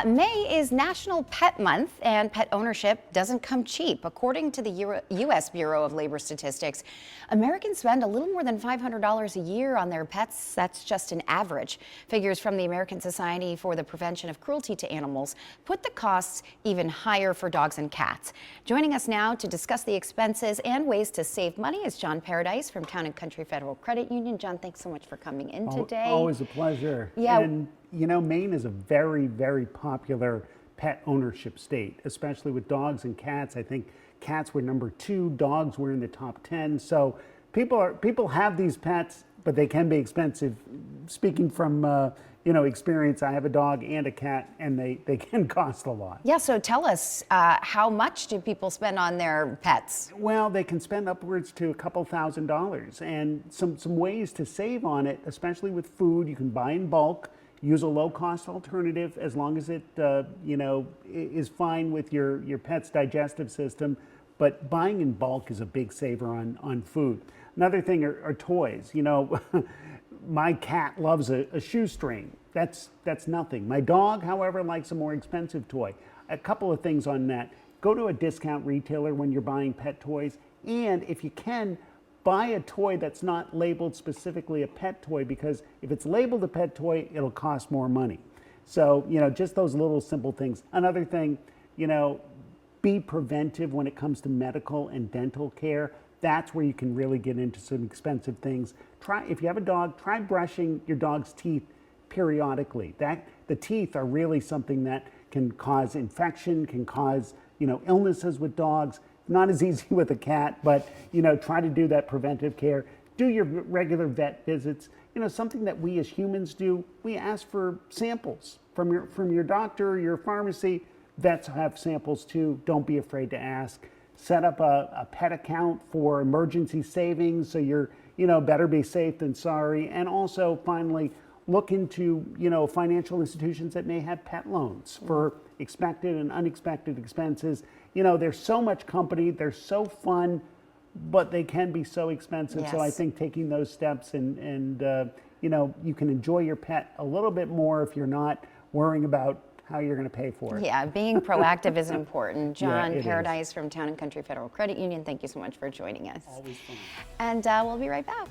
May is National Pet Month, and pet ownership doesn't come cheap. According to the U.S. Bureau of Labor Statistics, Americans spend a little more than $500 a year on their pets. That's just an average. Figures from the American Society for the Prevention of Cruelty to Animals put the costs even higher for dogs and cats. Joining us now to discuss the expenses and ways to save money is John Paradise from Town and Country Federal Credit Union. John, thanks so much for coming in today. Always a pleasure. Yeah. And you know, Maine is a very, very popular pet ownership state, especially with dogs and cats. I think cats were number 2, dogs were in the top 10. So people have these pets, but they can be expensive. Speaking from experience, I have a dog and a cat, and they can cost a lot. Yeah, so tell us, how much do people spend on their pets? Well, they can spend upwards to a couple $1,000s, and some ways to save on it, especially with food. You can buy in bulk. Use a low-cost alternative as long as it, is fine with your pet's digestive system. But buying in bulk is a big saver on food. Another thing are toys. You know, my cat loves a shoestring. That's nothing. My dog, however, likes a more expensive toy. A couple of things on that. Go to a discount retailer when you're buying pet toys, and if you can, buy a toy that's not labeled specifically a pet toy, because if it's labeled a pet toy, it'll cost more money. So, just those little simple things. Another thing, be preventive when it comes to medical and dental care. That's where you can really get into some expensive things. If you have a dog, try brushing your dog's teeth periodically. The teeth are really something that can cause infection, can cause, illnesses with dogs. Not as easy with a cat, but try to do that preventive care. Do your regular vet visits. Something that we as humans do, we ask for samples from your doctor, your pharmacy. Vets have samples too. Don't be afraid to ask. Set up a pet account for emergency savings, so you're better be safe than sorry. And also, finally, look into financial institutions that may have pet loans for expected and unexpected expenses. There's so much company, they're so fun, but they can be so expensive. Yes. So I think taking those steps and you can enjoy your pet a little bit more if you're not worrying about how you're going to pay for it. Yeah, being proactive is important. John Yeah, Paradise from Town and Country Federal Credit Union, thank you so much for joining us. Always fun. And we'll be right back.